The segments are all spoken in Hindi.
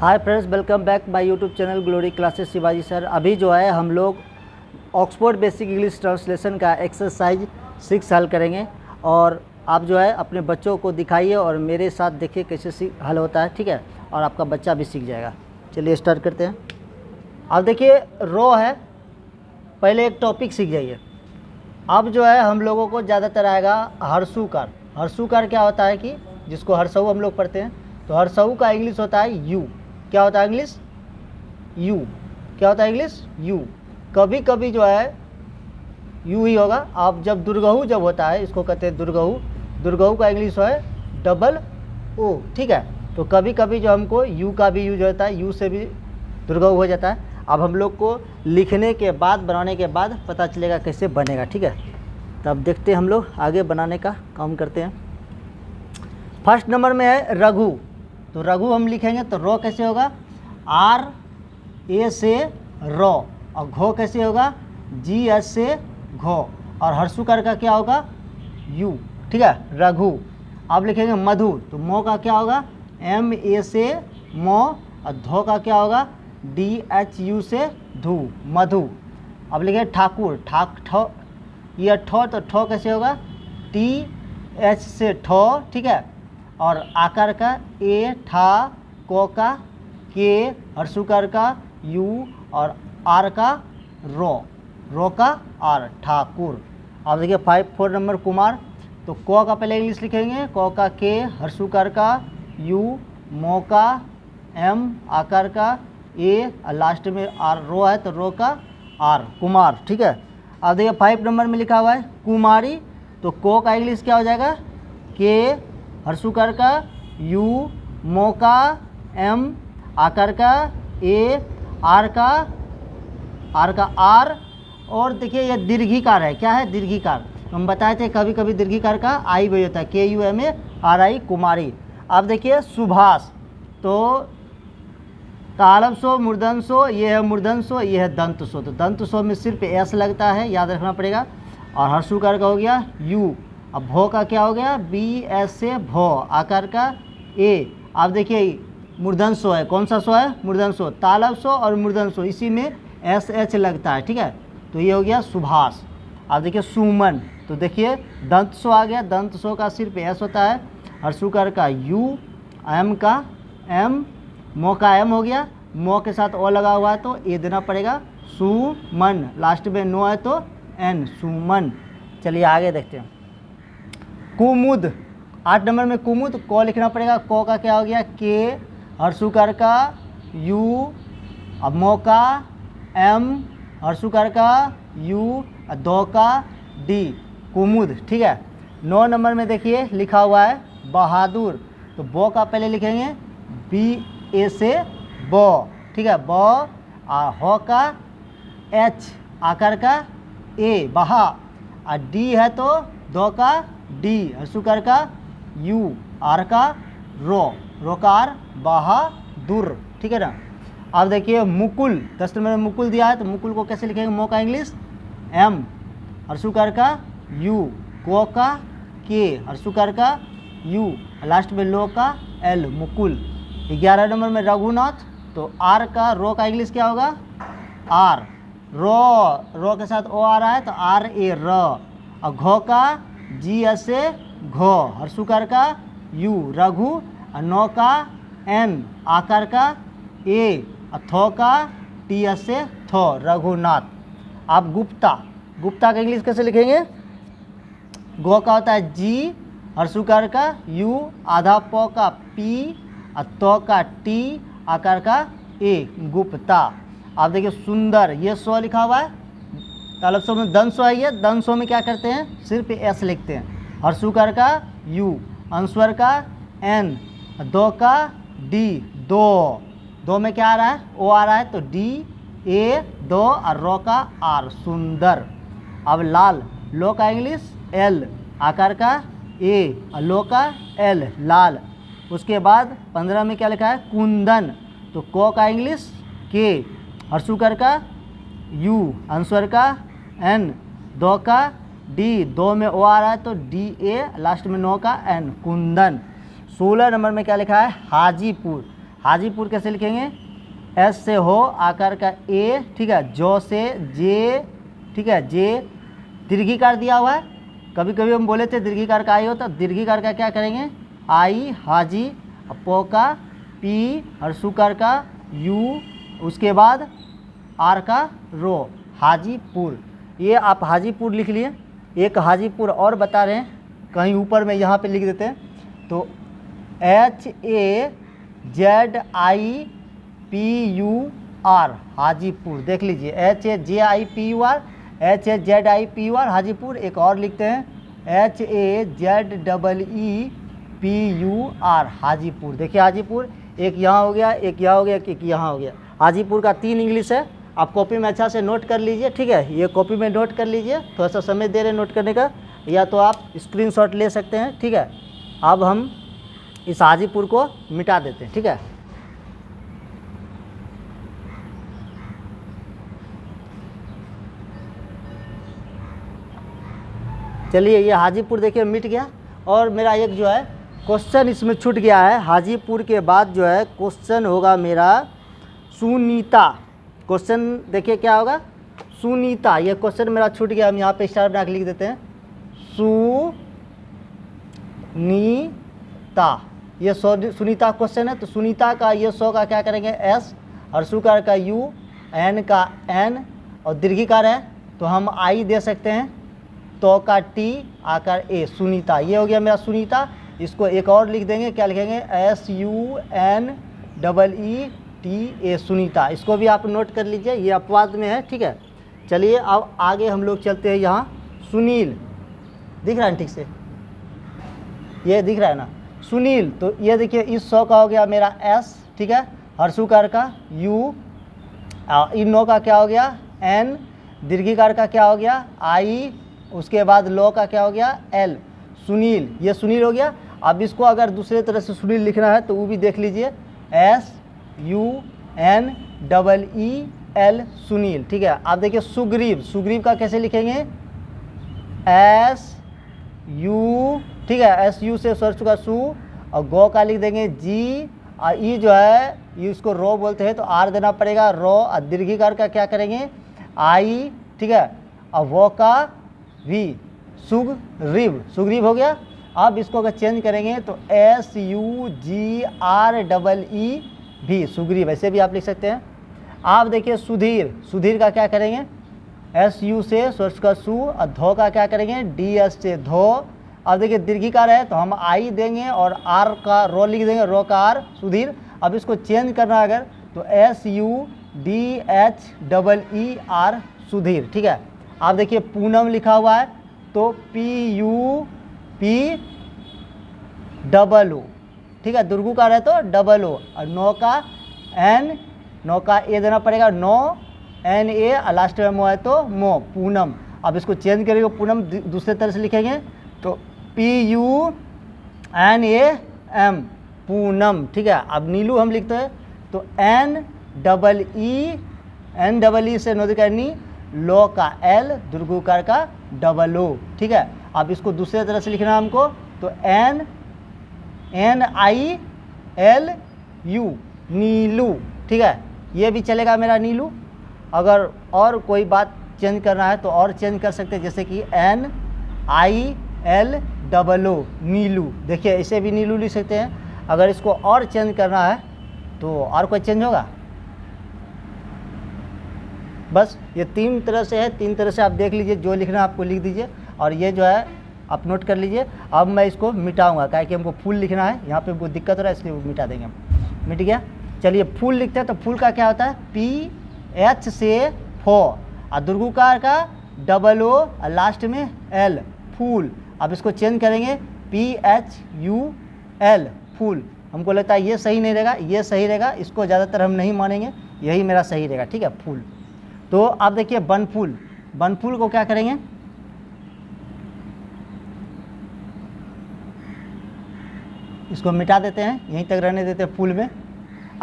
Hi friends, welcome back my YouTube channel glory classes Shivaji sir. अभी जो है हम लोग ऑक्सफोर्ड बेसिक इंग्लिश ट्रांसलेशन का एक्सरसाइज 6 हल करेंगे और आप जो है अपने बच्चों को दिखाइए और मेरे साथ देखिए कैसे हल होता है, ठीक है। और आपका बच्चा भी सीख जाएगा। चलिए स्टार्ट करते हैं। अब देखिए रो है, पहले एक टॉपिक सीख जाइए। अब जो है हम लोगों को ज़्यादातर आएगा हर्षुकार। हर्षुकार क्या होता है कि जिसको हर्षऊ हम लोग पढ़ते हैं, तो हर्षऊ का इंग्लिश होता है यू। क्या होता है इंग्लिश? यू। क्या होता है इंग्लिश? यू। कभी कभी जो है यू ही होगा। आप जब दुर्गहू जब होता है, इसको कहते हैं दुर्गहू। दुर्गहू का इंग्लिश है डबल ओ, ठीक है। तो कभी कभी जो हमको यू का भी यूज होता है, यू से भी दुर्गहू हो जाता है। अब हम लोग को लिखने के बाद, बनाने के बाद पता चलेगा कैसे बनेगा, ठीक है। तब देखते हैं, हम लोग आगे बनाने का काम करते हैं। फर्स्ट नंबर में है रघु। तो रघु हम लिखेंगे तो रो कैसे होगा? आर ए से रो। और घो कैसे होगा? जी एस से घो। और हर्षुकार का क्या होगा? यू, ठीक है, रघु। अब लिखेंगे मधु, तो मो का क्या होगा? एम ए से मो। और धो का क्या होगा? डी एच यू से धू, मधु। अब लिखेंगे ठाकुर, ठो। ये ठो, तो ठो कैसे होगा? टी एच से ठो, ठीक है। और आकार का ए, ठा, को का के, हर्षुकार का यू और आर का रो, रो का आर, ठाकुर। अब देखिए 4 नंबर कुमार। तो को का पहले इंग्लिश लिखेंगे, को का के, हर्षुकार का यू, मो का एम, आकार का ए, और लास्ट में आर, रो है तो रो का आर, कुमार, ठीक है। अब देखिए 5 नंबर में लिखा हुआ है कुमारी। तो को का इंग्लिश क्या हो जाएगा? के, हर्षुकार का यू, मो का एम, आकार का ए, आर का आर। और देखिए ये दीर्घिकार है। क्या है? दीर्घिकार। हम बताए थे कभी कभी दीर्घिकार का आई भी होता है, K U M A R I, Kumari. अब देखिए सुभाष। तो तालव्य मूर्धन्य, ये है मूर्धन्य, ये है दंतस्व। तो दंतस्व में सिर्फ एस लगता है, याद रखना पड़ेगा। और हर्षुकार का हो गया यू। अब भो का क्या हो गया? बी एस से भो, आकार का ए। अब देखिए मूर्धन्य स्व है, कौन सा स्व है? मूर्धन्य स्व। तालव्य स्व और मूर्धन्य स्व इसी में एस एच लगता है, ठीक है। तो ये हो गया सुभाष। अब देखिए सुमन। तो देखिए दंत स्व आ गया, दंत स्व का सिर्फ एस होता है। हर्षुकार का यू, एम का एम, मो का एम हो गया, मो के साथ ओ लगा हुआ है तो ए देना पड़ेगा, सुमन। लास्ट में नो है तो एन, सुमन। चलिए आगे देखते हैं। कुमुद, 8 नंबर में कुमुद। को लिखना पड़ेगा, को का क्या हो गया? के, हर्षुकार का यू, अब मो का एम, हर्षुकार का यू, दो का डी, कुमुद, ठीक है। 9 नंबर में देखिए लिखा हुआ है बहादुर। तो बो का पहले लिखेंगे बी ए से बो, ठीक है, बो। और हो का एच, आकार का ए, बहा। और डी है तो दो का डी, हर्षुकार का यू, आर का रो, रो का आर, बहादुर, ठीक है ना। अब देखिए मुकुल। 10 नंबर में मुकुल दिया है, तो मुकुल को कैसे लिखेंगे? मो का इंग्लिश एम, हर्षुकार का यू, को का के, हर्षुकार का यू, लास्ट में लो का एल, मुकुल। 11 नंबर में रघुनाथ। तो आर का, रो का इंग्लिश क्या होगा? आर, रो के साथ ओ आ रहा है तो आर ए, र। और घो का जी एस से घो, हर्षुकार का यू, रघु। और नो का एन, आकार का ए, और थो का टी एस से थो, रघुनाथ। आप गुप्ता। गुप्ता का इंग्लिश कैसे लिखेंगे? गो का होता है जी, हर्षुकार का यू, आधा पो का पी, और तो का टी, आकार का ए, गुप्ता। आप देखिए सुंदर, ये स्व लिखा हुआ है, तालव्य स्व में दंत स्व है। ये दंत स्व में क्या करते हैं? सिर्फ एस लिखते हैं। हर्षुकार का यू, अंस्वर का एन, दो का डी, दो में क्या आ रहा है? ओ आ रहा है तो डी ए, दो, और रो का आर, सुंदर। अब लाल। लो का इंग्लिश एल, आकार का ए, और लो का एल, लाल। उसके बाद 15 में क्या लिखा है? कुंदन। तो को का इंग्लिश के, हर्षुकार का यू, अंस्वर का एन, दो का डी, दो में ओ आ रहा है तो डी ए, लास्ट में नो का एन, कुंदन। 16 नंबर में क्या लिखा है? हाजीपुर। हाजीपुर कैसे लिखेंगे, एस से हो आकार का ए, ठीक है, जो से जे, ठीक है, जे दीर्घिकार दिया हुआ है। कभी कभी हम बोले थे दीर्घिकार का आई हो, तो दीर्घिकार का क्या करेंगे, आई हाजी, पो का पी और सुकार का यू, उसके बाद आर का रो, हाजीपुर। ये आप हाजीपुर लिख लिए। एक हाजीपुर और बता रहे हैं, कहीं ऊपर में यहाँ पे लिख देते हैं, तो HAZIPUR हाजीपुर, देख लीजिए HAZIPUR, HAZIPUR हाजीपुर। एक और लिखते हैं HAZEEPUR हाजीपुर। देखिए हाजीपुर, एक यहाँ हो गया, एक यहाँ हो गया, एक यहाँ हो गया। हाजीपुर का 3 इंग्लिश है, आप कॉपी में अच्छा से नोट कर लीजिए, ठीक है, ये कॉपी में नोट कर लीजिए। थोड़ा सा समय दे रहे नोट करने का, या तो आप स्क्रीनशॉट ले सकते हैं, ठीक है। अब हम इस हाजीपुर को मिटा देते हैं, ठीक है। चलिए ये हाजीपुर देखिए मिट गया। और मेरा एक जो है क्वेश्चन इसमें छूट गया है। हाजीपुर के बाद जो है क्वेश्चन होगा मेरा सुनीता। क्वेश्चन देखिए क्या होगा, सुनीता। ये क्वेश्चन मेरा छूट गया, हम यहाँ पे स्टार बना के लिख देते हैं, सुनीता। ये सुनीता क्वेश्चन है, तो सुनीता का ये सौ का क्या करेंगे, एस, और सुकार का यू, एन का एन, और दीर्घिकार है तो हम आई दे सकते हैं, तो का टी, आकार ए, सुनीता। ये हो गया मेरा सुनीता। इसको एक और लिख देंगे, क्या लिखेंगे, SUNEETA, सुनीता। इसको भी आप नोट कर लीजिए, ये अपवाद में है, ठीक है। चलिए अब आगे हम लोग चलते हैं। यहाँ सुनील दिख रहा है ठीक से, ये दिख रहा है ना, सुनील। तो ये देखिए इस 100 का हो गया मेरा एस, ठीक है, हर्षुकार का यू, इन 9 का क्या हो गया एन, दीर्घिकार का क्या हो गया आई, उसके बाद लो का क्या हो गया एल, सुनील। ये सुनील हो गया। अब इसको अगर दूसरे तरह से सुनील लिखना है तो वो भी देख लीजिए, SUNEEL सुनील, ठीक है। आप देखिए सुग्रीव, सुग्रीव का कैसे लिखेंगे, SU, ठीक है, SU से स्वर चुका सु, और गो का लिख देंगे जी, और ई जो है ये इसको रो बोलते हैं तो आर देना पड़ेगा, रो। और दीर्घिकार का क्या करेंगे आई, ठीक है, और वो का वी, सुग्रीव, सुग्रीव हो गया। अब इसको अगर चेंज करेंगे तो SUGREEV, सुग्रीव, ऐसे भी आप लिख सकते हैं। आप देखिए सुधीर, सुधीर का क्या करेंगे, SU से स्वर का सु, और धो का क्या करेंगे DS से धो। अब देखिए दीर्घिकार है तो हम आई देंगे और आर का रो लिख देंगे, रो का आर, सुधीर। अब इसको चेंज करना अगर तो SUDHEER सुधीर, ठीक है। आप देखिए पूनम लिखा हुआ है तो PUPOO, ठीक है, दुर्गुकार है तो DOO, और नो का एन, नो का ए देना पड़ेगा, नो NA, और लास्ट में मो है तो मो, पूनम। अब इसको चेंज करेंगे, पूनम दूसरे तरह से लिखेंगे तो PUNAM, पूनम, ठीक है। अब नीलू हम लिखते हैं तो NEE से नोदी करनी, लो का एल, दुर्गुकार का DOO, ठीक है। अब इसको दूसरे तरह से लिखना हमको तो NILU, नीलू, ठीक है। ये भी चलेगा मेरा नीलू। अगर और कोई बात चेंज करना है तो और चेंज कर सकते हैं, जैसे कि NILOO, नीलू। देखिए इसे भी नीलू लिख सकते हैं। अगर इसको और चेंज करना है तो और कोई चेंज होगा, बस ये 3 तरह से है। 3 तरह से आप देख लीजिए, जो लिखना है आपको लिख दीजिए, और ये जो है आप नोट कर लीजिए। अब मैं इसको मिटाऊंगा, क्या कि हमको फुल लिखना है, यहाँ पे बहुत दिक्कत हो रहा है, इसलिए मिटा देंगे हम। मिट गया। चलिए फुल लिखते हैं तो फुल का क्या होता है, PH से फो, और दुर्गुकार का DOO, और लास्ट में L, फूल। अब इसको चेंज करेंगे PHUL, फूल। हमको लगता है ये सही नहीं रहेगा, ये सही रहेगा, इसको ज़्यादातर हम नहीं मानेंगे, यही मेरा सही रहेगा, ठीक है, फूल। तो आप देखिए बनफूल, बनफूल को क्या करेंगे, इसको मिटा देते हैं, यहीं तक रहने देते हैं फूल में।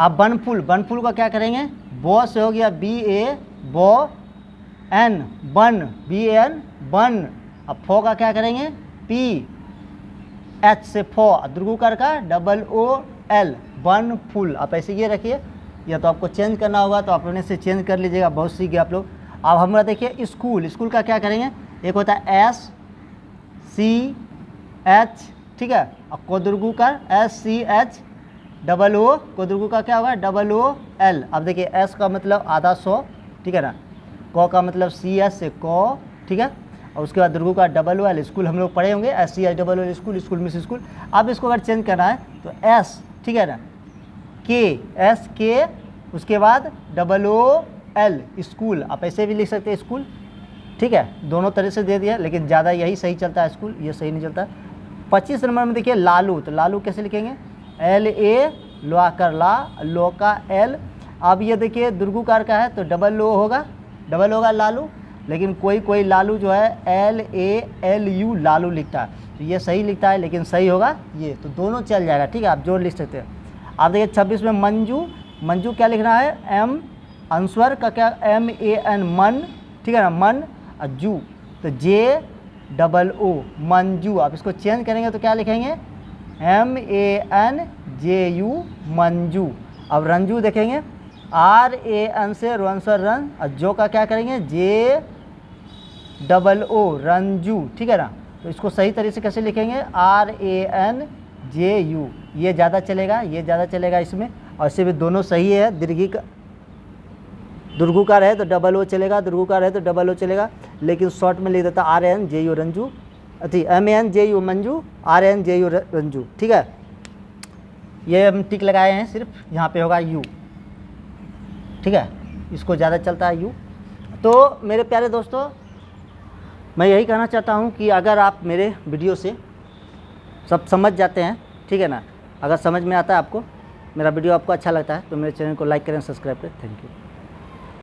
आप बनफूल, बनफूल को क्या करेंगे, बो से हो गया BA, बो, एन, बन, BAN, बन। अब फो का क्या करेंगे, PH से फो, दुर्गुकार का DOOL, वन फुल, आप ऐसे ये रखिए, या तो आपको चेंज करना होगा तो आप अपने से चेंज कर लीजिएगा, बहुत सीख गए आप लोग। अब हमारा देखिए स्कूल, स्कूल का क्या करेंगे, एक होता है SCH, ठीक है, और कोदुर्गु का SCHOO, कोदुर्गु का क्या होगा OOL। अब देखिए S का मतलब आधा 100, ठीक है ना, क का मतलब CS से क, ठीक है, और उसके बाद दुर्गु का OOL, स्कूल हम लोग पढ़े होंगे, SCHOOL school, school miss school. अब इसको अगर चेंज करना है तो S, ठीक है ना, SK, उसके बाद OOL स्कूल, आप ऐसे भी लिख सकते हैं स्कूल, ठीक है, दोनों तरह से दे दिया, लेकिन ज़्यादा यही सही चलता है स्कूल, ये सही नहीं चलता। 25 नंबर में देखिए लालू, तो लालू कैसे लिखेंगे, LA, लो कर ला, लो का L। अब ये देखिए दुर्गुकार का है तो डबल होगा लालू, लेकिन कोई लालू जो है LALU लालू लिखता है, तो ये सही लिखता है, लेकिन सही होगा ये, तो दोनों चल जाएगा, ठीक है, आप जो लिख सकते हैं। आप देखिए 26 में मंजू, मंजू क्या लिखना है, M, अंस्वर का क्या MAN मन, ठीक है ना, मन, और जू तो JOO मंजू। आप इसको चेंज करेंगे तो क्या लिखेंगे, MANJU मंजू। अब रंजू देखेंगे RAN से रोअंसर रन, और जो का क्या करेंगे JOO रंजू, ठीक है ना, तो इसको सही तरीके से कैसे लिखेंगे RANJU, ये ज़्यादा चलेगा, ये ज़्यादा चलेगा इसमें, और इससे भी दोनों सही है। दीर्घी का दुर्गु का रहे तो OO चलेगा, दुर्गु का रहे तो OO चलेगा, लेकिन शॉर्ट में लिख देता RANJU रंजू, अथी MANJU मंजू, RANJU रंजू, ठीक है। ये हम टिक लगाए हैं, सिर्फ यहाँ पे होगा U, ठीक है, इसको ज़्यादा चलता है U। तो मेरे प्यारे दोस्तों, मैं यही कहना चाहता हूँ कि अगर आप मेरे वीडियो से सब समझ जाते हैं, ठीक है ना, अगर समझ में आता है आपको, मेरा वीडियो आपको अच्छा लगता है तो मेरे चैनल को लाइक करें, सब्सक्राइब करें। Thank you.